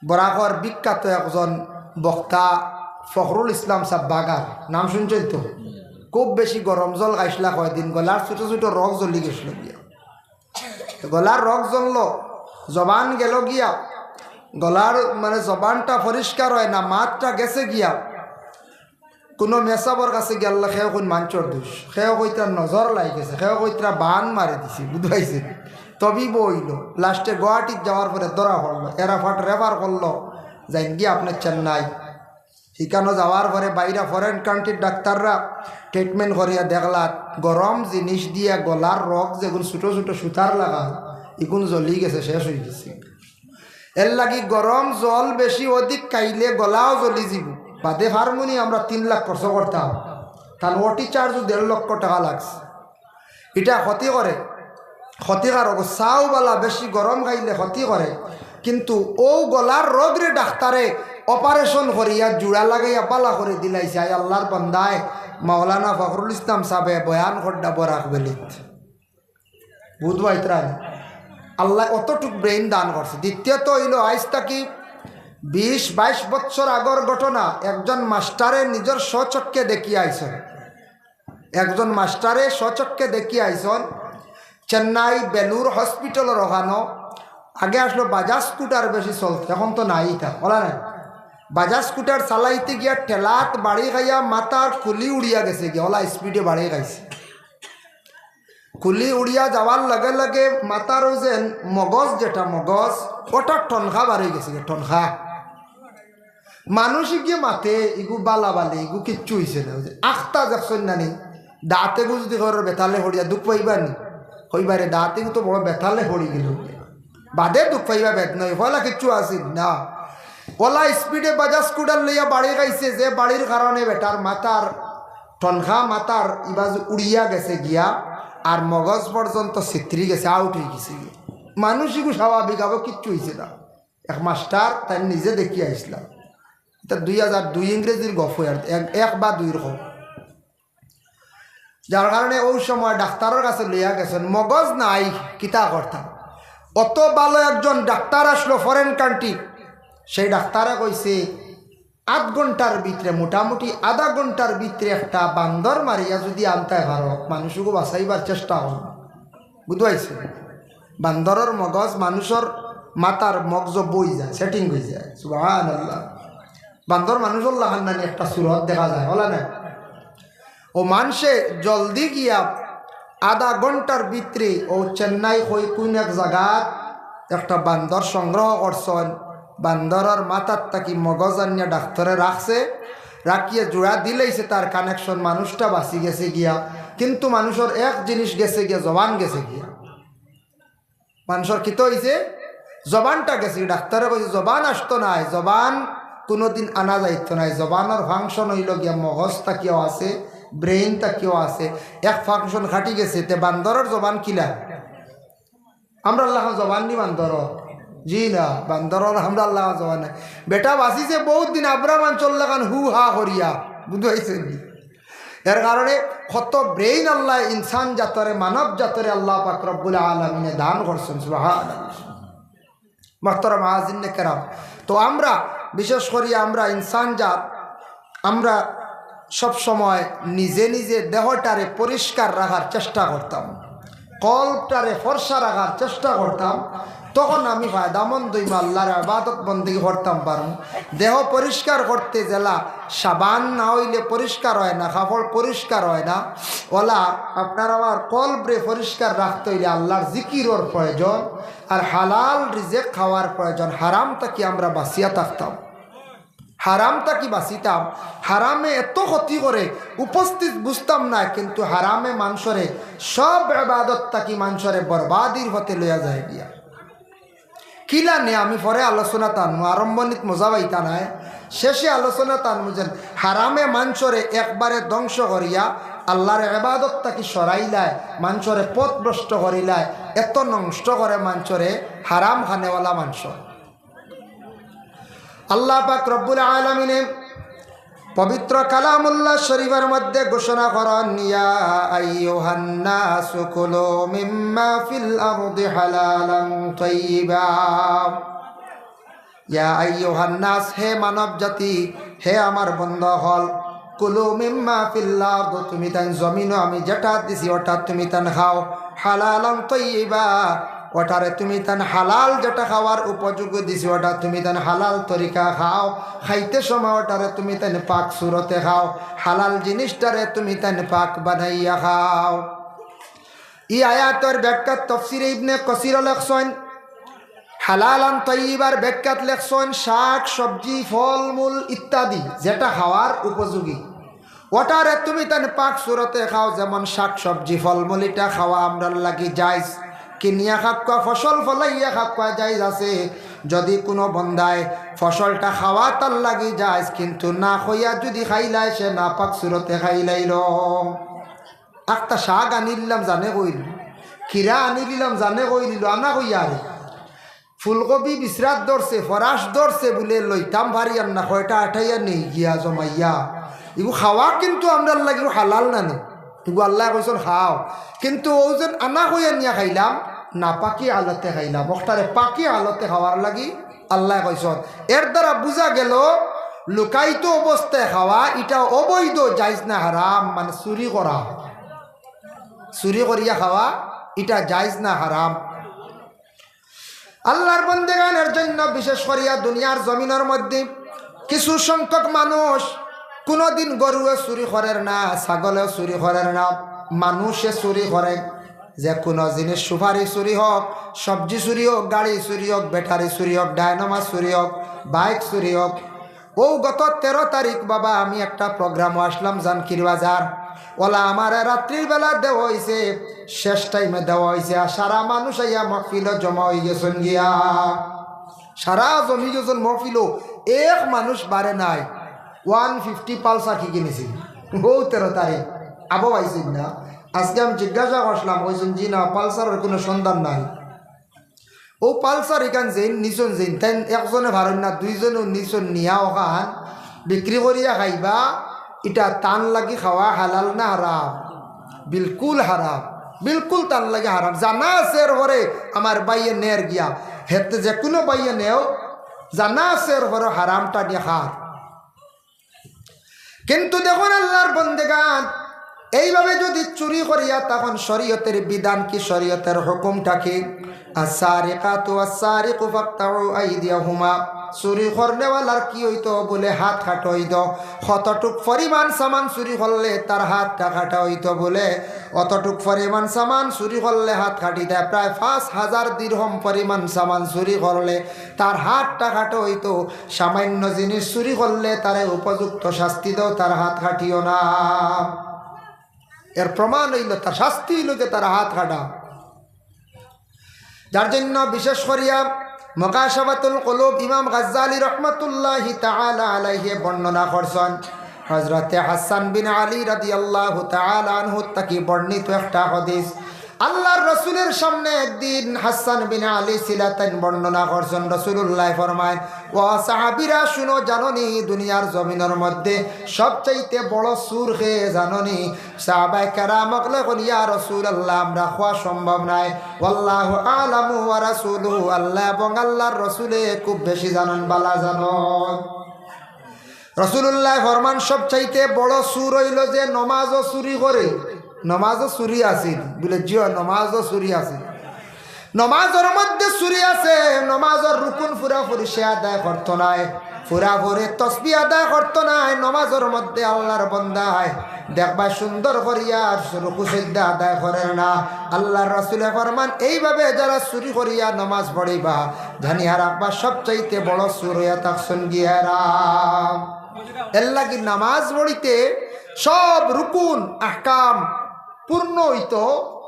বরাকর বিখ্যাত একজন বক্তা ফখরুল ইসলাম সাহেব বাগার নাম শুনছেন তো? খুব বেশি গরম জল খাইসলা কয়দিন, গলার ছোটো ছোটো রগ জ্বলি গেছিল গিয়া, গলার রগ জ্বলল, জবান গেল গিয়া, গলার মানে জবানটা পরিষ্কার হয় না, মাতটা গেছে গিয়া। কোনো মেসাবর কাছে গেল, সেও কোন মাঞ্চর দোষ, সেও কইতার নজর লাই গেছে, সেও কইতারা বান মারে দিছে, বুঝাইছে। তবি বইল, লাস্টে গুয়াহাটির যাওয়ার পরে ধরা পড়লো, এরাফাট রেফার করলো, যাইন গিয়ে আপনার চেন্নাই। সেখানে যাওয়ার পরে বাইরে ফরেন কান্ট্রির ডাক্তাররা ট্রিটমেন্ট করিয়া দেখলা গরম জিনিস দিয়ে গলার রগ যেগুলো ছোটো ছোটো সুতার লাগা এগুন জ্বলি গেছে, শেষ হয়ে গেছে। এর লাগি গরম জল বেশি অধিক খাইলে গলাও জ্বলি যাব। বাদে হারমোনি আমরা 3 লাখ খরচ করতাম, তার ওটি চার্জও 1.5 লক্ষ টাকা লাগছে। এটা ক্ষতি করে, ক্ষতিকারক। চাউবালা বেশি গরম খাইলে ক্ষতি করে, কিন্তু ও গলার রোগরে ডাক্তারে অপারেশন করিয়া জোড়া লাগাইয়া পালা করে দিলাইছে। আল্লাহর বান্দায় মাওলানা ফখরুল ইসলাম সাহেব বয়ান করডা বরাক বেলিত বুধবাইতরা আল্লাহ অতটুক ব্রেইন দান করছে। দ্বিতীয়ত হইল, আজ তাকি 20-22 বছর আগর ঘটনা। একজন মাস্টারে নিজের স্বচক্ষে দেখিয়ে আইসন, একজন মাস্টারে স্বচক্ষে দেখিয়ে আইসন চেন্নাই বেলুর হসপিটালের ওখানো। আগে আসলো বাজাজ স্কুটার বেশি চলছে, এখন তো নাই, তা বলা নাই। বাজাজ স্কুটার চালাইতে গিয়া ঠেলাত বাড়ি খাইয়া মাথার খুলি উড়িয়া গেছে গিয়া, ওলা স্পিডে বাড়ি খাইছে। খুলি উড়িয়া যাওয়ার লগে লগে মাথার যেন মগজ, যেটা মগজ ওটা টনখা বাড়ি গেছে, টনখা। মানুষ গিয়ে মাথে ইগু বালা বালি ইগু কিচ্ছু হয়েছে না। আখতা দেখছেন নানি, দাঁতে গু যদি ঘরের বেতালে হরিয়া দুঃখ পাইবা নি, হইবারে দাঁতে তো বড় বেতালে হরি গেল, বাদে দুঃখ পাইবা বেদ নয়, হলা কিচ্ছু আসিল না। ওলা স্পিডে বাজাজ স্কুটার লইয়া বাড়ি গাইছে, যে বাড়ির কারণে বেটার মাথার টনখা মাথার ইবাজ উড়িয়া গেছে গিয়া, আর মগজ পর্যন্ত ছিত্রি গেছে, আউট হয়ে গেছে গিয়া। মানুষইগু স্বাভাবিক আবার কিচ্ছু হয়েছে না। এক মাস্টার তাই নিজে দেখি আসলাম, এটা 2002 ইংরেজির গপ, আর 1 বা 2 গপ। যার কারণে ওই সময় ডাক্তারের কাছে লইয়া গেছেন, মগজ নাই কিতা করতাম। অত ভালো একজন ডাক্তার আসলো ফরেন কান্ট্রি, সেই ডাক্তারে কইছে 8 ঘন্টার ভিতরে, মোটামুটি আধা ঘন্টার ভিতরে একটা বান্দর মারিয়া যদি আনতে পারো, মানুষকে বাঁচাইবার চেষ্টা হল। বুঝতে বান্দরের মগজ মানুষের মাথার মগজ বই যায়, সেটিং হয়ে যায়। সুবহানাল্লাহ। বান্দর মানুষের লাগান নানি একটা সুরত দেখা যায়, বলা না? ও মানুষে জলদি গিয়া আধা ঘন্টার ভিতরে ও চেন্নাই হই কোন এক জায়গাত একটা বান্দর সংগ্রহ করছেন। বান্দরের মাথার তাকি মগজ আনিয়া ডাক্তারে রাখছে, রাখিয়ে জোড়া দিলেইছে, তার কানেকশন, মানুষটা বাঁচি গেছে গিয়া। কিন্তু মানুষের এক জিনিস গেছে গিয়া, জবান গেছে গিয়া। মানুষের কিতো হয়েছে, জবানটা গেছে। ডাক্তারে কইছে জবান আসতো নাই, জবান কোনোদিন আনা যাইতো নাই। জবানের ফাংশন হইল গিয়া মগজটা কেউ আছে, ব্রেইনটা কেউ আছে, এক ফাংশন খাটি গেছে। তে বান্দরের জবান কিলা, আমরা আল্লাহ জবান নি বান্দর, জি না, বান্দরের আমরা আল্লাহ জবান নাই। বেটা বাঁচিছে বহুত দিন, আব্রা মাঞ্চল লাগান হু হা করিয়া, বুঝতে পারছে? এর কারণে কত ব্রেইন আল্লাহ ইনসান জাতরে, মানব জাতরে আল্লাহ পাক রব্বুল আলামিনে দান করছেন। সুবহানাল্লাহ। মুহতারাম মুআজ্জিনে কেরাম, তো আমরা বিশেষ করে আমরা ইনসান জাত, আমরা সব সময় নিজে নিজে দেহটারে পরিষ্কার রাখার চেষ্টা করতাম, কলটারে ফর্সা রাখার চেষ্টা করতাম। তখন আমি ফায়দামন্দ হইমা, আল্লাহর ইবাদত বন্দেগী করতাম পারব। দেহ পরিষ্কার করতে জেলা সাবান না হইলে পরিষ্কার হয় না, কাপড় পরিষ্কার হয় না। ওলা আপনার আমার কলব্রে পরিষ্কার রাখতে হইলে আল্লাহর জিকিরর প্রয়োজন, আর হালাল রিজেক খাওয়ার প্রয়োজন। হারামটা কি আমরা বাঁচিয়া থাকতাম, হারামটা কি বাঁচিতাম। হারামে এত ক্ষতি করে উপস্থিত বুঝতাম না, কিন্তু হারামে মানুষরে সব ইবাদতটা কি মানুষরে বরবাদির হতে লইয়া যায় গিয়া। কিলা নে আমি পরে আলোচনা টানবো, আরম্ভনিত মজা পাইতা নাই, শেষে আলোচনা টানবো। যেন হারামে মানুষরে একবারে ধ্বংস করিয়া আল্লাহর ইবাদতটা কি সরাইলায়, মানুষরে পথভ্রষ্ট করিলায়, এত নষ্ট করে মানুষরে হারাম খানেওয়ালা মানুষ। আল্লাহ পাক রব্বুল আলামিনে পবিত্র কালামুল্লাহ শরীফের মধ্যে ঘোষণা করেন, ইয়া আইয়ুহান নাসু কুলু মিম্মা ফিল আরদি হালালান তাইয়্যিবা। ইয়া আইয়ুহান নাস, হে মানব জাতি, হে আমার বন্ধু হল, কুলু মিম্মা ফিল আরদ, তুমি তান জমিনও আমি যেটা দিছি ওটা তুমি তান খাও, হালালান তাইয়্যিবা, ওটারে তুমি তান হালাল যেটা খাওয়ার উপযোগ্য দিছি ওটা তুমি তান হালাল তরিকা খাও, খাইতে সময় ওটারে তুমি তান পাক সুরতে খাও, হালাল জিনিসটারে তুমি তান পাক বানাইয়া খাও। এই আয়াতের ব্যাখ্যা তাফসীরে ইবনে কাসির লেখছেন, হালালান তাইয়্যিবার ব্যাখ্যাত লেখছেন শাক সবজি ফলমূল ইত্যাদি যেটা খাওয়ার উপযোগী ওটারে তুমি তান পাক সুরতে খাও। যেমন শাক সবজি ফলমূল এটা খাওয়া আমরা লাগি জায়েজ, কিনিয়া খাওয়া ফসল ফলাইয়া খাওয়া জায়েজ আছে। যদি কোনো বন্দায় ফসলটা খাওয়া তার লাগি জায়েজ, কিন্তু না খইয়া যদি খাইলাই সে না পাক সুরতে খাইলাইল। একটা শাক আনিলাম জানে কইল, খিরা আনিলাম জানে কইলিল, আনা কইয়া রে ফুলকপি বিশ্রাত ধরছে ফরাস ধরছে বলে লইতাম ভারিয়ান না কয়টা আঠাইয়া নেই গিয়া জমাইয়া এগু খাওয়া কিন্তু আমরা লাগি হালাল না নে, এগু আল্লাহ কইসন খাও, কিন্তু ও যেন আনা কইয়া নিয়া খাইলাম না পাকি আলতে খাইলাম, ওটারে পাকি আলতে খাওয়ার লাগি আল্লাহ কইসন। এর দ্বারা বুঝা গেল লুকায়িত অবস্থায় খাওয়া এটা অবৈধ, জায়েজ না হারাম, মানে চুরি করা, চুরি করিয়া খাওয়া এটা জায়েজ না হারাম। আল্লাহর বন্দেগানের জন্য বিশেষ করিয়া দুনিয়ার জমিনের মধ্যে কিছু সংখ্যক মানুষ কোনোদিন গরুও চুরি করেন না, ছাগলেও চুরি করেন না, মানুষে চুরি করে। যে কোনো জিনিস সুপারি চুরি হোক, সবজি চুরি হোক, গাড়ি চুরি হোক, ব্যাটারি চুরি হোক, ডায়নামাস চুরি হোক, বাইক চুরি হোক। ও গত 13 তারিখ বাবা আমি একটা প্রোগ্রামও আসলাম জানকির বাজার, ওলা আমার রাত্রির বেলা দেওয়া হয়েছে, শেষ টাইমে দেওয়া হয়েছে, আর সারা মানুষ আইয়া মহফিল জমা হয়ে গেছেন গিয়া, সারা জমি গেছেন মহফিল, এক মানুষ বাড়ে নাই। 150 পালসার কি কিনেছি ও 13 তারিখ আবু আইসিন না। আজকে আমি জিজ্ঞাসা করলাম, ওইজন জি না পালসারের কোনো সন্ধান নাই। ও পালসার এখান যেন নিচন যেন তাই একজনে ভারেন না, দুইজনে নিচন নিয়া ওখান বিক্রি করিয়া খাইবা, এটা টান লাগি খাওয়া হালাল না হারাম? বিলকুল হারাম, বিলকুল টান লাগে হারাম। জানা আছে ঘরে আমার বাইয়ে নের গিয়া হেতে যে কোনো বাইয়ে নেও, জানা আছে ঘরে হারামটা নিয়ে খার। কিন্তু দেখুন আল্লাহর বন্দেগান এইভাবে যদি চুরি করিয়া তখন শরীয়তের বিধান কি, শরীয়তের হুকুমটা কি? আস-সারিকাতু ওয়াস-সারিকু ফাকতাউ আইদিয়াহুমা, চুরি করনেওয়ালার কি হইতো বলে হাত কাটা হইতো, কতটুক পরিমাণ সামান চুরি করলে তার হাতটা কাটা হইতো বলে, অতটুক পরিমাণ সামান চুরি করলে হাত কাটি দেয়। প্রায় 5000 দিরহম পরিমাণ সামান চুরি করলে তার হাতটা কাটা হইতো। সামান্য জিনিস চুরি করলে তারে উপযুক্ত শাস্তি দাও, তার হাত কাটিও না। এর প্রমাণ হইল তার শাস্তি হইল যে তার হাত কাটা। যার জন্য বিশেষ করিয়া মুকাশাফাতুল কুলুব ইমাম গাজ্জালী রহমাতুল্লাহি তাআলা আলাইহি বর্ণনা করছেন, হযরতে হাসান বিন আলী রাদিয়াল্লাহু তাআলা আনহু থেকে বর্ণিত একটা হাদিস। আল্লাহর রাসূলের সামনে একদিন হাসান বিন আলী সিলাতান বর্ণনা করছেন, রাসূলুল্লাহ ফরমায়, ও সাহাবীরা শুনো, জানোনি দুনিয়ার জমিনের মধ্যে সবচাইতে বড় সুর কে জানোনি? সাহাবায়ে কেরাম বললেন, ইয়া রাসূলুল্লাহ, আমরা খাওয়া সম্ভব নাই। আল্লাহু আলামু ওয়া রাসূলুহু, আল্লাহ এবং আল্লাহর রাসূলে খুব বেশি জানেন, বালা জানেন। রাসূলুল্লাহ ফরমান সবচাইতে বড় সুর হইল যে নামাজও চুরি করে। নমাজও চুরি আছিল বলে, জিও নমাজও চুরি আছে, নমাজের মধ্যে চুরি আছে। নমাজের রুকুন পুরাপুরি সে আদায় করতো নাই, পুরাপুরি তসবিহ আদায় করতো নাই। নমাজের মধ্যে আল্লাহর বান্দায় দেখবা সুন্দর করিয়া রুকু সিজদা আদায় করেন না। আল্লাহর রাসূলে ফরমান, এইভাবে যারা চুরি করিয়া নমাজ পড়িবা জানিয়া রাখবা সবচাইতে বড় চুর হইয়া থাকছেন গিয়ারা। এর লাগি নামাজ পড়িতে সব রুকুন আহকাম পূর্ণ হইতো,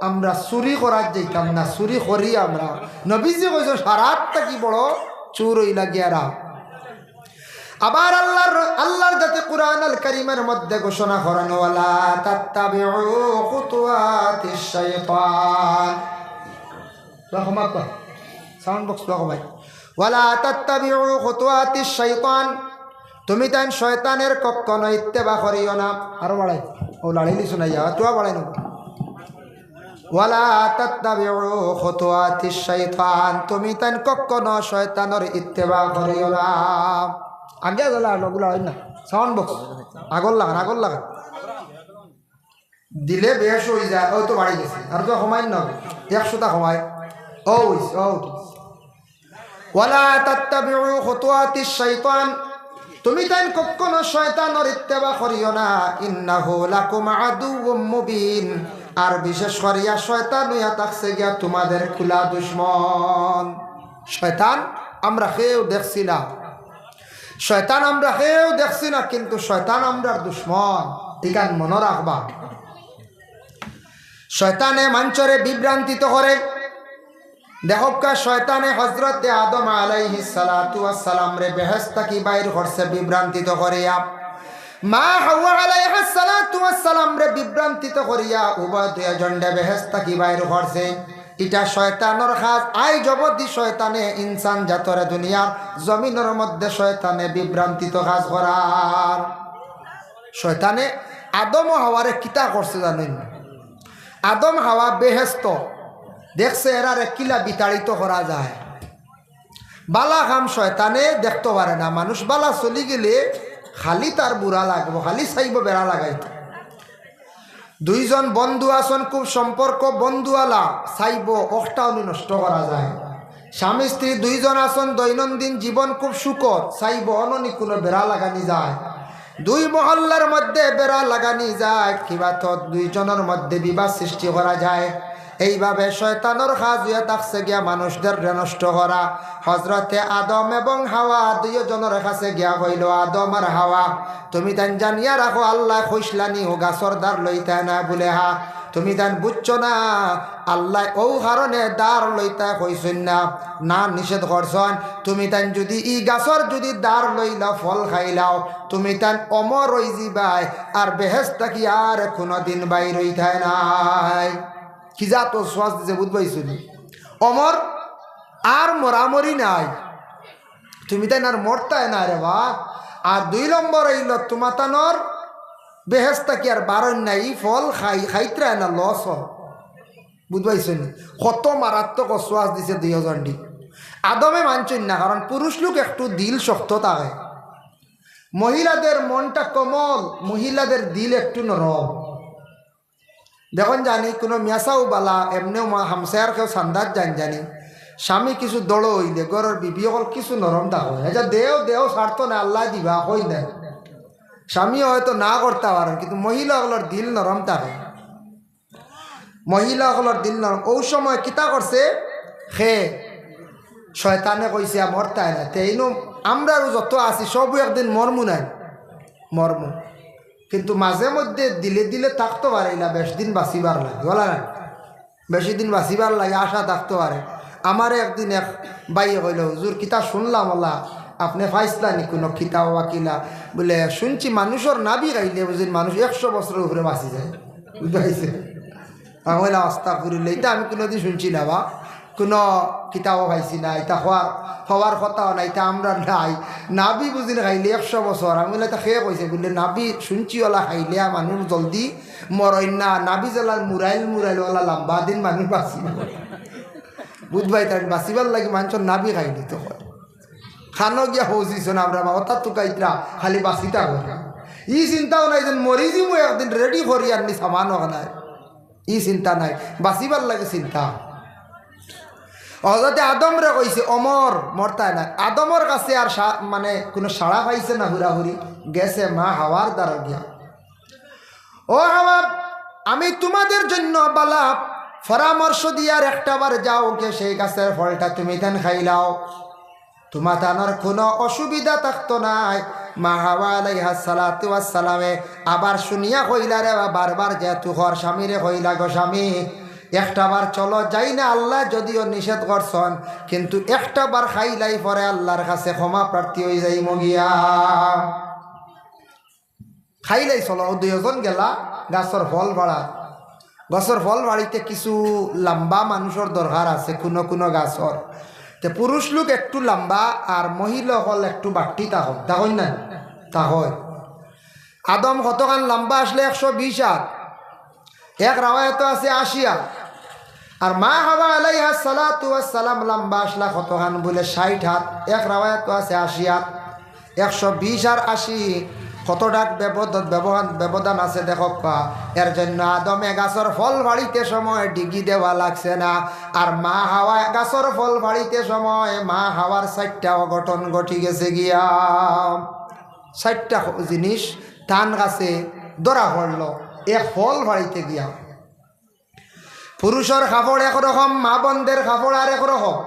আমরা চুরি করার যাইতাম না, চুরি করি আমরা। নবীজি কইছে সারাতটা কি বড় চুর হইলা গিয়ারা। আবার আল্লাহর যাতে কুরআন আল কারীমের মধ্যে ঘোষণা করেন, ওয়ালা তাত্তাবিউ খুতুওয়াতিশ শাইতান, রহমাত সাউন্ড বক্স ভাই, ওয়ালা তাত্তাবিউ খুতুওয়াতিশ শাইতান, তুমি তাই শয়তানের কখনো ইত্তেবা করিও না। আরো বাড়াই ও লাড়িলি শোনাইয়া তুয়া বাড়াই না ওয়ালা তাত্তাবিউ খুতুওয়াতিশ শাইতান, তুমি তান কখনো শয়তানের ইত্তেবা করিও না। আগে গলা লগলা হয় না সাউন্ড বক্স আগল লাগান দিলে বেশ হয়ে যায়। ওই তো বাড়ি গেছে আর তো সময় না 100টা সময়। ওয়ালা তাত্তাবিউ খুতুওয়াতিশ শাইতান, তুমি তাই কখনো শয়তানের ইত্তেবা করিও না। ইন্নাহু লাকুম আদুউম মুবিন, আর বিশেষ করিয়া শয়তান হইয়া থাকছে গিয়া তোমাদের খোলা দুশ্মন। শয়তান আমরা কেউ দেখছি না, শয়তান আমরা কেউ দেখছি না, কিন্তু শয়তান আমরার দুশ্মন। ইকান মনে রাখবা। শয়তানে মানুষরে বিভ্রান্তিত করে। দেখকা শয়তানে হযরতে আদম আলাইহিস সালাতু ওয়াস সালাম রে বেহেশত কি বাইর করছে বিভ্রান্তিত করিয়া, মা হাওয়া আলাইহিস সালাতু ওয়াস সালাম রে বিভ্রান্তিত করিয়া উভয় দুজনে বেহেশত কি বাইর করছে। এটা শয়তানের কাজ। আই জবদি শয়তানে ইনসান জাতরে দুনিয়ার জমিনের মধ্যে শয়তানে বিভ্রান্তিত কাজ করার। শয়তানে আদম ও হাওয়ারে কিতা করছে জানেন? আদম হাওয়া বেহেশত দেখছে এরারে কিলা বিতাড়িত করা যায়। বালা কাম শয়তানে দেখতে পারে না। মানুষ বালা চলি গেলে খালি তার বুড়া লাগবো, খালি চাইব বেড়া লাগাইতে। দুইজন বন্ধু আসন খুব সম্পর্ক বন্ধুওয়ালা, চাইব অষ্টাও নষ্ট করা যায়। স্বামী স্ত্রী দুইজন আসন দৈনন্দিন জীবন খুব সুখর, চাইব অননি কোনো বেড়া লাগানি যায়। দুই মহল্লার মধ্যে বেড়া লাগানি যায়, কিবা তো দুইজনের মধ্যে বিবাদ সৃষ্টি করা যায়। এইভাবে শয়তানের কাজ হইয়া থাকছে গিয়া মানুষদের নষ্ট করা। হযরতে আদম এবং হাওয়া দুইজনের কাছে গিয়া কইল, আদম আর হাওয়া তুমি তান জানিয়া রাখো আল্লাহ কইসলানি ও গাছর দ্বার লইতে না বলে হা। তুমি তান বুঝছো না আল্লাহ ও কারণে দ্বার লইতে কইছেন না, না নিষেধ করছেন। তুমি তান যদি ই গাছর যদি দ্বার লইলাও ফল খাইলাও তুমি তান অমর হই যাবাই, আর বেহেশত কি আর কোনদিন বাইর হইতে নাই। কি যা তো শ্বাস দিছে বুঝবাইছুনি, অমর আর মরামরি নাই, তুমি তাই আর মরতায় না রে বা। আর 2 নম্বর হইল তোমাতানোর বেহেশত কি আর বারণ নাই, ফল খাইত্রায় না লস বুঝবাইছুনি। কত মারাত্মক শ্বাস দিছে 2জনটি। আদমে মানছেন না, কারণ পুরুষ লোক একটু দিল শক্ত থাকে, মহিলাদের মনটা কোমল, মহিলাদের দিল একটু নরম। দেখুন জানি কোনো মেসাও বালা এমনিও হামসায়ার কেউ সান্দাজ জানি স্বামী কিছু দড়ো হইলে ঘরের বিবি অকল কিছু নরম থাকে। এটা দেও স্বার্থ না আল্লাহ দিবা কই দেয়। স্বামী হয়তো না করতে পারেন, কিন্তু মহিলাগুলোর দিল নরম থাকে। মহিলাগুলোর দিল নরম। ওই সময় কিতা করছে খে শয়তানে কইছে মরতায় না। তেইনো আমরা যত আছি সবও একদিন মরমু নাই, মরমু। কিন্তু মাঝে মধ্যে দিলে দিলে থাকতে পারে না, বেশ দিন বাঁচিবার লাগে, বলা না বেশি দিন বাঁচিবার লাগে, আশা থাকতে পারে। আমার একদিন এক বাইয়ে কইল, হুজুর কিতা শুনলাম আল্লাহ আপনি ফাইসলানি কোনো খিতা ওয়াকিলা বলে শুনছি মানুষের নাবি গাইলে বুঝলেন মানুষ 100 বছরের উপরে বাঁচি যায়, বুঝতে পারছে। আমি বললাম আস্তাগফিরুল্লাহ, এটা আমি কোনোদিন শুনছি না বা কোনো কিতাবও পাইছি না, এটা হওয়ার কথাও নাই, এটা আমরা নাই। নাবি বুঝি না খাইলে 100 বছর। আমি বলে তা খেয়ে কইছে বললে নাবি শুনছি ওলা খাইলে মানুষ জলদি মরই না, নাবি জ্বালা মুরাইল ওলা লম্বা দিন মানুষ বাঁচিব, বুঝবাই। তাই বাঁচিবার লাগে মানুষের নাবি খাইলি তো হয় খানো গিয়া হৌছিস না আমরা অর্থাৎ তো কাইতরা খালি বাঁচিতা করে। ই চিন্তাও নাই যে মরিজি মই একদিন রেডি করি আনি সামান নাই, ই চিন্তা নাই, বাঁচিবার লাগে চিন্তা। হযরতে আদমরে কইছে অমর মরতায় না। আদমর কাছে আর মানে কোনো সাড়া পাইছে না, হুরাহুরি গেছে মা হাওয়ার দ্বারা গিয়া, ও হাওয়া আমি তোমাদের জন্য বালা পরামর্শ দিয়ার একটাবার যাও কে সেই গাছের ফলটা তুমি তেন খাইলাও, তোমার তানোর কোনো অসুবিধা থাকতো নাই। মা হাওয়া আলাইহিস সালাতু ওয়াস সালামে আবার শুনিয়া কইলা রে বারবার যেহেতু ঘর স্বামীরে কইলা, গো স্বামী একটাবার চলো যাই না, আল্লাহ যদিও নিষেধ করছেন কিন্তু একটাবার খাইলাই পরে আল্লাহর কাছে ক্ষমা প্রার্থী হয়ে যাই মগিয়া। খাইলাই চলো। 2জন গেলা গাছের ফল বাড়া। গাছের ফল বাড়িতে কিছু লম্বা মানুষের দরকার আছে কোনো গাছর। তো পুরুষ লোক একটু লম্বা আর মহিলা হল একটু বাট্টি তাহই না তাহই। আদম কতখান লম্বা আসলে 120 হাত, এক রাওয়ায়ত আছে 80 হাত, আর মা হাওয়া আলাইহা সালাতু ওয়াস সালাম লম্বা আসলা কতখান বলে 60 হাত, এক রাওয়ায়াত আছে 80 হাত, 120 আর 80 কতটা ব্যবধান আছে দেখো। এর জন্য আদমে গাছর ফল ভাড়িতে সময় ডিগি দেওয়া লাগছে না, আর মা হাওয়া গাছর ফল ভাড়িতে সময় মা হাওয়ার 4টা অঘটন ঘটি গেছে গিয়া। 4টা জিনিস ধান গাছে ধরা পড়ল এক ফল ভাড়িতে গিয়া। পুরুষের কাপড় একরকম, মা বোনদের কাপড় আর একরকম,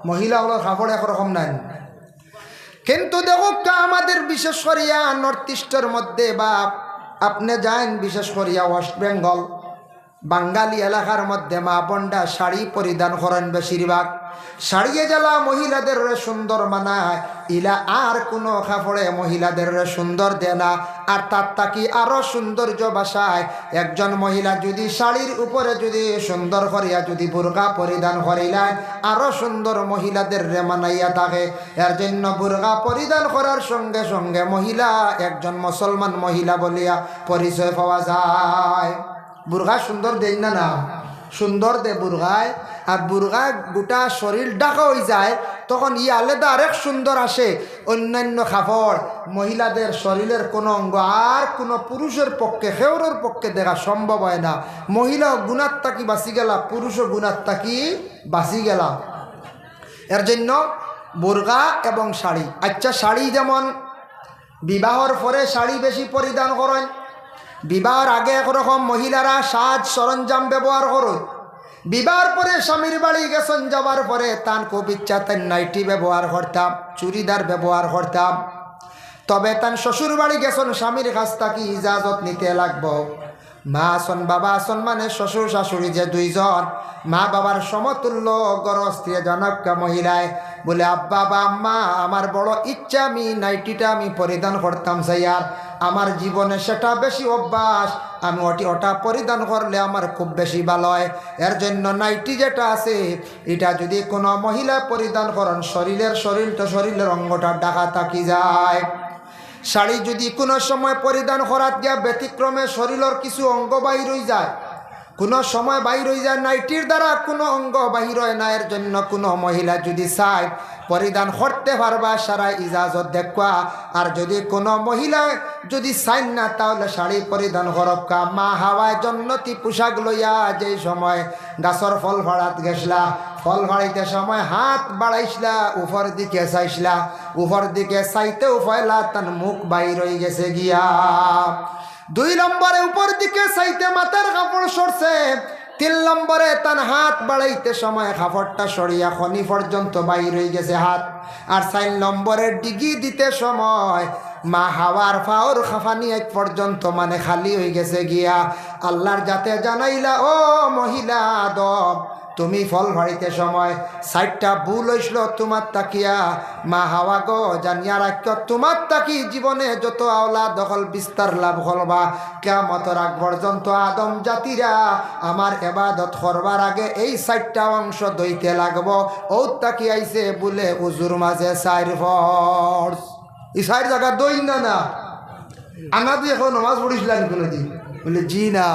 মহিলাগুলোর কাপড় একরকম নাই। কিন্তু দেখো আমাদের বিশেষ করিয়া নর্থ ইস্টের মধ্যে বা আপনি যান বিশেষ করিয়া ওয়েস্ট বেঙ্গল বাঙালি এলাকার মধ্যে মা বোনরা শাড়ি পরিধান করেন বেশিরভাগ। শাড়িয়ে জ্বালা মহিলাদের সুন্দর মানায়, ইলা আর কোনো কাপড়ে মহিলাদের সুন্দর দেয় না। আর তার তাকি আরো সৌন্দর্য বাসায় একজন মহিলা যদি শাড়ির উপরে যদি সুন্দর করিয়া যদি বুরকা পরিধান করিলায় আরো সুন্দর মহিলাদের মানাইয়া থাকে। এর জন্য বুরকা পরিধান করার সঙ্গে সঙ্গে মহিলা একজন মুসলমান মহিলা বলিয়া পরিচয় পাওয়া যায়। বুরকা সুন্দর দেয় না, না সুন্দর দে বুরগায়। আর বুরগা গোটা শরীর ঢাকা হয়ে যায় তখন ই আলাদা আরেক সুন্দর আসে। অন্যান্য কাপড় মহিলাদের শরীরের কোনো অঙ্গ আর কোনো পুরুষের পক্ষে হেউরের পক্ষে দেখা সম্ভব হয় না। মহিলা গুণার তাকি বাঁচি গেলা, পুরুষও গুণার তাকি বাঁচি গেলা। এর জন্য বুরগা এবং শাড়ি। আচ্ছা, শাড়ি যেমন বিবাহর পরে শাড়ি বেশি পরিধান করেন, বিবাহর আগে একরকম মহিলারা সাজ সরঞ্জাম ব্যবহার করুন, বিবাহর পরে স্বামীর বাড়ি গেছেন যাবার পরে তান খুব ইচ্ছা তান নাইটি ব্যবহার করতাম, চুড়িদার ব্যবহার করতাম। তবে তান শ্বশুর বাড়ি গেছেন স্বামীর কাছ থেকে ইজাজত নিতে লাগবো। মা আসন বাবা আসন মানে শ্বশুর শাশুড়ি যে দুইজন, মা বাবার সমতুল্য গরস্ত্রী জনকা মহিলায় বলে আব্বা বা আম্মা আমার বড় ইচ্ছা আমি নাইটিটা আমি পরিধান করতাম স্যার, আমার জীবনে সেটা বেশি অভ্যাস, আমি ওটা পরিধান করলে আমার খুব বেশি ভালো হয়। এর জন্য নাইটি যেটা আছে এটা যদি কোনো মহিলা পরিধান করেন শরীরের অঙ্গটা ঢাকা থাকি যায়। শাড়ি যদি কোনো সময় পরিধান করাত গিয়া ব্যতিক্রমে শরীরের কিছু অঙ্গ বাহির হয়ে যায়, কোনো সময় বাহির হয়ে যায়, নাইটির দ্বারা কোনো অঙ্গ বাহির হয় না। এর জন্য কোনো মহিলা যদি চায় পরিধান করতে পারবা সারা ইজাজত দেখবা। আর যদি কোনো মহিলা যদি চায় না তাহলে শাড়ি পরিধান করক্কা। মা হাওয়ায় জন্নতি পোশাক লইয়া যেই সময় গাছর ফল ভাড়াত গেছলা, ফল ভাড়াইতে সময় হাত বাড়াইছিলা, উপর দিকে চাইছিলা, উপর দিকে চাইতে উফাইলা তার মুখ বাইর হয়ে গেছে গিয়া। 2 নম্বরে উপর দিকে চাইতে মাথার কাপড় সরছে, 3 নম্বরে তার হাত বাড়াইতে সময় কাপড়টা সরিয়া খনি পর্যন্ত বাইর হয়ে গেছে হাত। আর 4 নম্বরে ডিগি দিতে সময় মা হাওয়ার ফাওর খাফানি এক পর্যন্ত মানে খালি হয়ে গেছে গিয়া। আল্লাহর যাতে জানাইলা ও মহিলা আদম তুমি ফল ভাড়িতে সময় 60টা ভুল হইছিল তোমার তাকিয়া, মা হাওয়া গো জানিয়া রাখ তোমার তাকি জীবনে যত আওলা দখল বিস্তার লাভ করবা কিয়ামতের আগ পর্যন্ত আদম জাতিরা আমার ইবাদত করবার আগে এই 60টা অংশ দইতে লাগবো। ও তাকি আইছে বলে উজুর মাঝে 4 ফরজ, এই 4 জায়গা দই না না আনা দিয়ে এখন নামাজ পড়িছিলেন কোনোদিন? বলে জি না।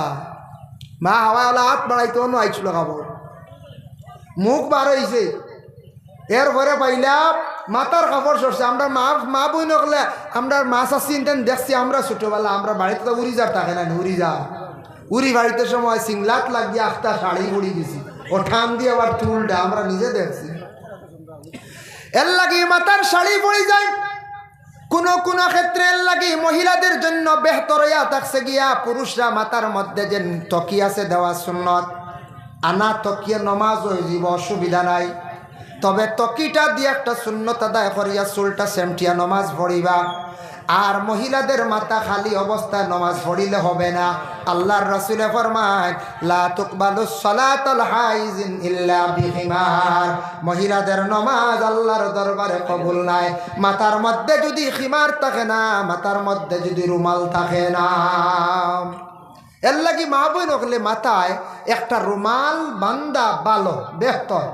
মা হাওয়া হাত বাড়াইতে অন্য আইছিল খাবো, মুখ বার হয়েছে, এরপরে পাইলাম মাথার কাপড় সরছে। আমরা মা বই নকলে আমরা মাছ আসছি দেখছি আমরা ছোটবেলা আমরা বাড়িতে তো উড়ি যার থাকে না, উড়ি যা উড়ি বাড়িতে সময় সিংলাত লাগিয়ে আখটা শাড়ি উড়ি গেছি, ও ঠান দিয়ে আবার চুলটা আমরা নিজে দেখছি। এর লাগে মাথার শাড়ি পড়ে যায়। কোনো কোনো ক্ষেত্রে এর লাগে মহিলাদের জন্য বেহতর হইয়া থাকছে গিয়া পুরুষরা মাথার মধ্যে যে তকিয়া আছে দেওয়া সুন্নত, আনা তকিয়া নমাজ হয়ে যাব অসুবিধা নাই। তবে তকিটা দিয়ে একটা সুন্নত আদায় করিয়া চুলটা সেমটিয়া নমাজ পড়িবা। আর মহিলাদের মাথা খালি অবস্থায় নমাজ পড়িলে হবে না। আল্লাহর রাসূল ফরমায় লা তুকবালুস সালাতুল হাইজিন ইল্লা বিখিমার, মহিলাদের নমাজ আল্লাহর দরবারে কবুল নাই মাথার মধ্যে যদি খিমার থাকে না, মাথার মধ্যে যদি রুমাল থাকে না। এর লাগি মা বই নকলে মাথায় একটা রুমাল বান্দা ভালো বেহতর।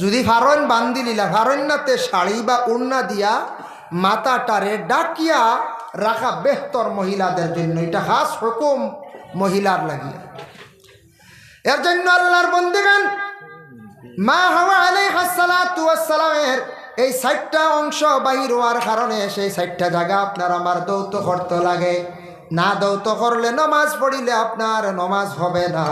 যদি ফারন বান্ধি নিলা ফারন্যাতে শাড়ি বা উড়না দিয়া মাথাটারে ডাকিয়া রাখা বেহতর মহিলাদের জন্য, এটা খাস হুকুম মহিলার লাগিয়া। এর জন্য আল্লাহর বন্দেগান মা হাওয়া আলাইহিস সালাতু ওয়াস সালামের এই 60টা অংশ বাহির হওয়ার কারণে সেই 60টা জায়গা আপনার আমার দৌত করতে লাগে। না দৌত করলে নমাজ পড়িলে আপনার নমাজ হবে না।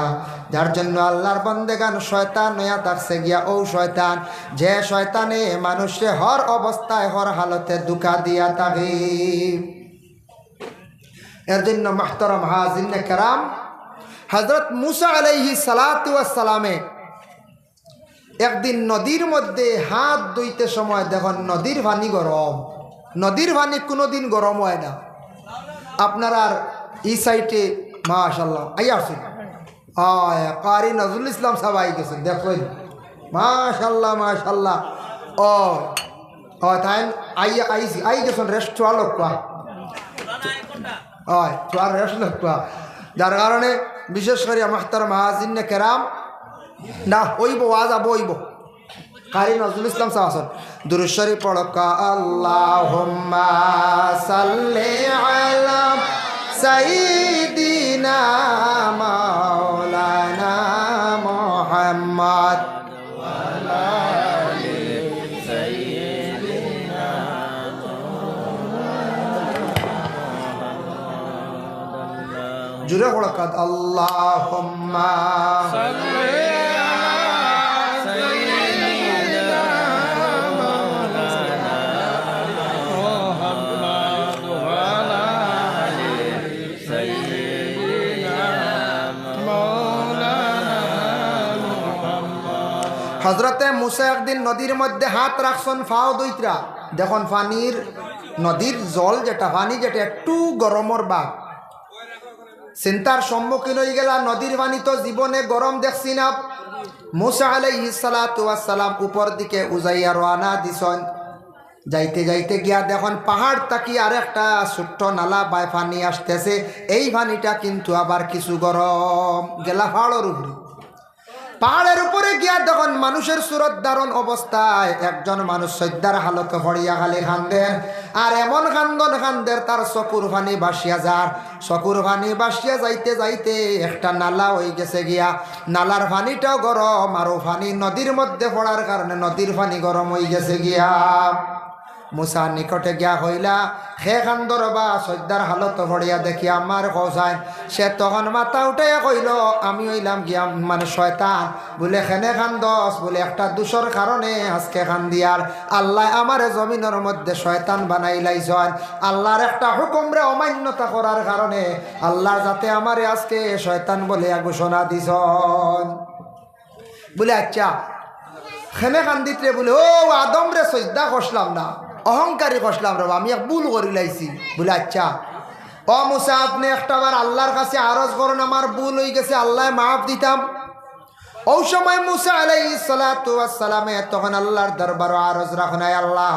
যার জন্য আল্লাহর বন্দেগান শয়তান নয়া থাকছে গিয়া ও শয়তান, যে শয়তানে মানুষে হর অবস্থায় হর হালতে দুকা দিয়া থাকে। এর জন্য মুহতারাম হাজিরিনে কেরাম, হযরত মুসা আলাইহিস সালাতু ওয়াস সালামে একদিন নদীর মধ্যে হাত ধুইতে সময় দেখুন নদীর পানি গরম। নদীর পানি কোনোদিন গরম হয় না। আপনার আর এই সাইডে মাশাআল্লাহ আইয়া আসুন, কারি নজরুল ইসলাম সাহেব আই গেছেন, দেখুন মাশাআল্লাহ মাশাআল্লাহ। তাই আইয়া আইসি আই গেছেন রেস্ট চোয়া লোক চোয়ার রেস্ট লোক, যার কারণে বিশেষ করে মুহতারাম হাজিরিনে কেরাম না ওইব ওয়াজ আবো ওইব। কারি নজরুল ইসলাম সাহেব আসুন, দুরূদ শরীফ পড়কা আল্লাহুম্মা সাল্লি আলা সাইয়্যিদিনা মাওলানা মুহাম্মদ ওয়া আলা আলি সাইয়্যিদিনা মুহাম্মদ। জুরে পড়কা আল্লাহুম্মা সাল্লি হজরতে মুসা একদিন নদীর মধ্যে হাত রাখছেন ফাও দুইটা, দেখুন পানির নদীর জল যেটা পানি যেটা একটু গরমর বাপ, চিন্তার সম্মুখীন হয়ে গেলা। নদীর পানি তো জীবনে গরম দেখছি না। মুসা আলাইহিস সালাতু ওয়াস সালাম উপর দিকে উজাইয়া রওনা দিছেন। যাইতে যাইতে গিয়া দেখুন পাহাড় তাকি আর একটা ছোট্ট নালা বাই পানি আসতেছে। এই পানিটা কিন্তু আবার কিছু গরম। গেলা পাহাড়ের উপরে, পাহাড়ের উপরে গিয়া দেখুন মানুষের সুরত ধারণ অবস্থায় একজন মানুষ সৈদ্যার হালতে ভরিয়া খালি খান্দেন, আর এমন খান্দন খান্দের তার চকুর পানি বাসিয়া যার। চকুর পানি বাসিয়া যাইতে যাইতে একটা নালা হয়ে গেছে গিয়া, নালার পানিটাও গরম, আরও পানি নদীর মধ্যে পড়ার কারণে নদীর পানি গরম হয়ে গেছে গিয়া। মুসার নিকটে গিয়া হইলা হে খান্দর বা সৈদ্যার হালত ভরিয়া দেখি আমার কৌসায়। সে তখন মাথা উঠাইয়া কইল আমি হইলাম গিয়া মানে শয়তান। বলে খেনে খান্দস, বলে একটা দোষর কারণে আজকে খান্দিয়ার। আল্লাহ আমার জমিনের মধ্যে শয়তান বানাই লাইছেন। আল্লাহর একটা হুকুমরে অমান্যতা করার কারণে আল্লাহ যাতে আমারে আজকে শয়তান বলে ঘোষণা দিছন। বলে আচ্ছা খেনে খান্দিতে বলে ও আদম রে সজদা করলাম না, অহংকারী করলাম রে, আমি এক ভুল করি লাইছি। বলে আচ্ছা ও মুসা আপনি একটাবার আল্লাহর কাছে আরজ করেন আমার ভুল হয়ে গেছে, আল্লাহ মাফ দিতাম। ওই সময় মুসা আলাইহিস সালাতু ওয়াস সালামে তখন আল্লাহর দরবারে আরজ রাখনাই, আল্লাহ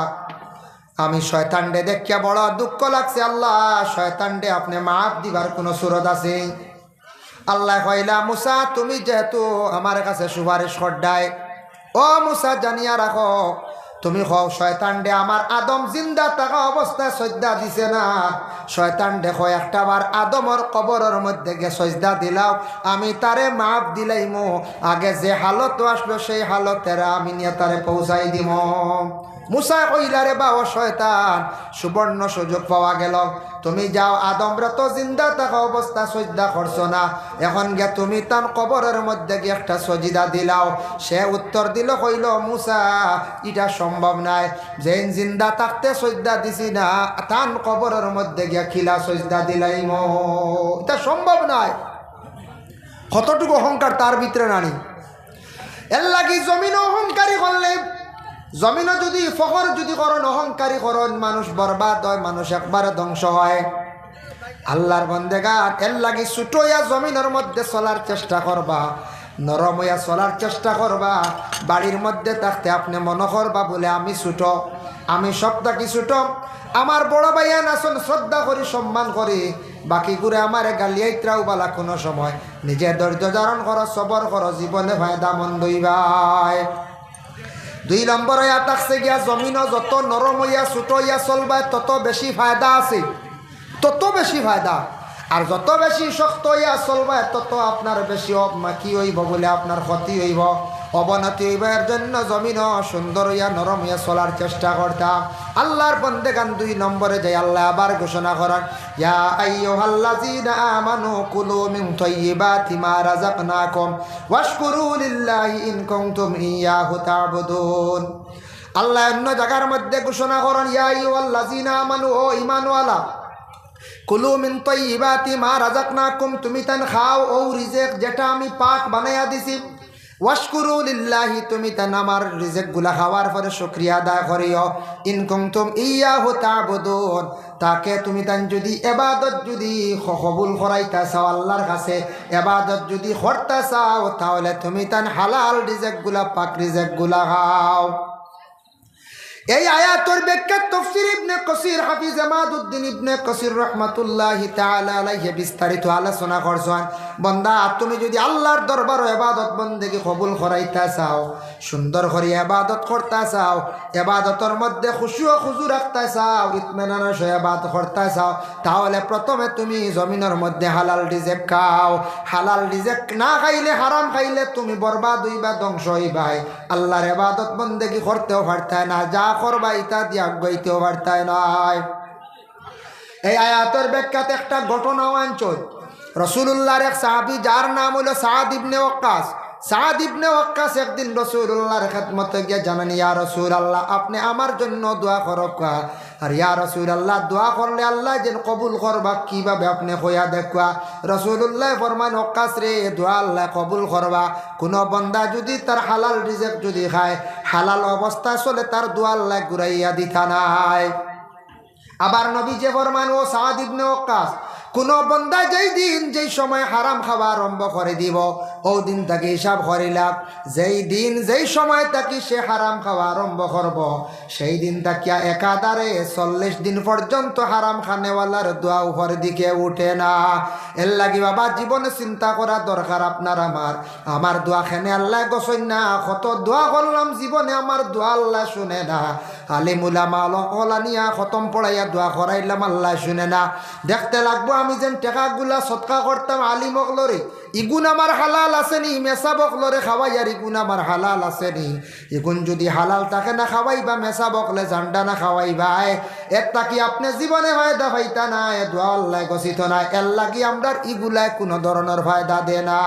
আমি শয়তানডে দেখিয়া বড় দুঃখ লাগছে, আল্লাহ শয়তানডে আপনি মাফ দিবার কোনো সুরত আছে? আল্লাহ কইলা মুসা তুমি যেহেতু আমার কাছে সুপারিশ করডায়, ও মুসা জানিয়া রাখো তুমি কও শয়তান ডে আমার আদম জিন্দা থাকা অবস্থায় সজদা দিছে না, শয়তান দেখো একটাবার আদমর কবরের মধ্যে গে সজদা দিলাও আমি তারে মাপ দিলাইমো, আগে যে হালত আসলো সেই হালতের আমি নিয়ে তারে পৌঁছাই দিব। মুসা কইলা রে বাবা শয়তান সুবর্ণ সুযোগ পাওয়া গেল, তুমি যাও আদমরা তো জিন্দা থাকা অবস্থা সজদা করছো না, এখন গে তুমি তান কবরের মধ্যে গিয়ে একটা সজিদা দিলাও। সে উত্তর দিল কইল মুসা এটা সম্ভব নাই, যেন জিন্দা থাকতে সজদা দিছি না তান কবরের মধ্যে গিয়া খিলা সজদা দিলাইম, এটা সম্ভব নাই। কতটুকু অহংকার তার ভিতরে নানি, এর লাগি জমিন অহংকারী করলে জমিনও যদি ফখর যদি করন অহংকারী করন মানুষ বরবাদ হয়, মানুষ একবারে ধ্বংস হয়। আল্লাহর বন্দেগান এর লাগি ছুটোয়া জমিনের মধ্যে চলার চেষ্টা করবা, নরম হইয়া চলার চেষ্টা করবা। বাড়ির মধ্যে থাকতে আপনি মনে করবা বলে আমি ছুটো, আমি সবটা কি ছুটো, আমার বড় ভাইয়া নাচন শ্রদ্ধা করি সম্মান করি, বাকি করে আমার গালিয়াইত্রাও বালা কোনো সময় নিজে ধৈর্য ধারণ করো, সবর করো, জীবনে ফায়দা মন্দ হইবাই। 2 নম্বর হইয়া থাকছে গিয়া জমিনও যত নরম হইয়া ছুটো হইয়া চলবা তত বেশি ফায়দা আছে, তত বেশি ফায়দা। আর যত বেশি শক্ত হইয়া চলবা তত আপনার বেশি কি হইব বলে আপনার ক্ষতি হইব, অবনতি হইব। এর জন্য জমিন সুন্দর হইয়া নরম হইয়া চলার চেষ্টা করতাম। আল্লাহর বন্দেগান 2 নম্বরে যাই আল্লাহ আবার ঘোষণা করেন, ইয়া আইয়ুহাল্লাযীনা আমানু কুলু মিন তাইয়্যিবাতি মা রাযাকনাকুম ওয়াশকুরু লিল্লাহি ইন কুনতুম ইয়্যাহু তা'বুদুন। আল্লাহ অন্য জায়গার মধ্যে ঘোষণা করেন, ইয়া আইয়ুহাল্লাযীনা আমানু, ও ঈমানওয়ালা, কুলু মিন তাইয়্যিবাতি মা রাযাকনাকুম, তুমি তান খাও ও রিজিক যেটা আমি পাক বানাইয়া দিছি। ওয়াশকুরু লিল্লাহি, তুমি তান আমার রিজিকগুলা খাওয়ার পরে শুকরিয়া আদায় করিও। ইন কুনতুম ইয়্যাহু তা'বুদুন, তাকে তুমি তান যদি ইবাদত যদি কবুল করাইতা চাও, আল্লাহর কাছে ইবাদত যদি করতে চাও, তাহলে তুমি তান হালাল রিজিকগুলা পাক রিজিকগুলা খাও। এই আয়াতের ব্যাখ্যা তাফসীর ইবনে কাসির হাফিজ আমাদউদ্দিন ইবনে কাসির রাহমাতুল্লাহি তাআলা আলাইহি বিস্তারিত আলোচনা করছেন। বান্দা, তুমি যদি আল্লাহর দরবারে ইবাদত বন্দেগী কবুল করাইতে চাও, সুন্দর করে ইবাদত করতে চাও, ইবাদতের মধ্যে খুশু ও খুজু রাখতে চাও, ইতমিনানের সহিত ইবাদত করতে চাও, তাহলে প্রথমে তুমি জমিনের মধ্যে হালাল রিজিক খাও। হালাল রিজিক না খাইলে, হারাম খাইলে তুমি বরবাদ হইবা, ধ্বংস হইবা। আল্লাহর ইবাদত বন্দেগী করতেও পারতে না, যা করবা ইতা দিয়া গইতেও পারতাই নাই। এই আয়াতের ব্যাখ্যাতে একটা ঘটনা আনছই। রাসূলুল্লাহর এক সাহাবী যার নাম হলো সাদ ইবনে ওয়াক্কাস। সাদ ইবনে ওয়াক্কাস একদিন রাসূলুল্লাহর খেদমতে গিয়ে জানান, ইয়া রাসূলুল্লাহ, আপনি আমার জন্য দোয়া করবা। আর ইয়া রাসূলুল্লাহ, দোয়া করলে আল্লাহ যেন কবুল করবা, কিভাবে আপনি কইয়া দেখবা। রাসূলুল্লাহ ফরমান, ওয়াক্কাস রে, দোয়া আল্লাহ কবুল করবা। কোনো বান্দা যদি তার হালাল রিজিক যদি খায়, হালাল অবস্থা চলে, তার দোয়া আল্লাহ ঘুরাইয়া দিতা নাই। আবার নবী যে ফরমান, ও সাদ ইবনে ওয়াক্কাস, কোন বন্দা যেই দিন যেই সময় হারাম খাওয়া আরম্ভ করে দিব, ও দিন তাকে হিসাব করিলাম। যেই দিন যেই সময় তাকে সে হারাম খাওয়া আরম্ভ করব, সেই দিন তাকে একাধারে 40 দিন পর্যন্ত হারাম খানেওয়ালার দোয়া উপর দিকে উঠে না। এর লাগি বাবা, জীবনে চিন্তা করা দরকার আপনার আমার দোয়া খেনে আল্লাহ গোসই না। কত দোয়া করলাম জীবনে, আমার দোয়া আল্লাহ শুনে না। আলিম উলামা নিয়া খতম পড়াইয়া দোয়া করাইলাম, আল্লাহ শুনে না। দেখতে লাগবো আমি যেন টেকাগুলা সৎকা করতাম আলিম অকলরে, ইগুন আমার হালাল আছে নি, মেসাব অকলরে খাওয়াই, আর ইগুন আমার হালাল আছে নি। ইগুন যদি হালাল তাকে না খাওয়াইবা, মেসাব অকলে জান্ডা না খাওয়াইবা, এটা কি আপনি জীবনে ফায়দা পাইতা না? দোয়া আল্লাহ গছিত না। এর লাগি আমরা ইগুলায় কোনো ধরনের ফায়দা দে না।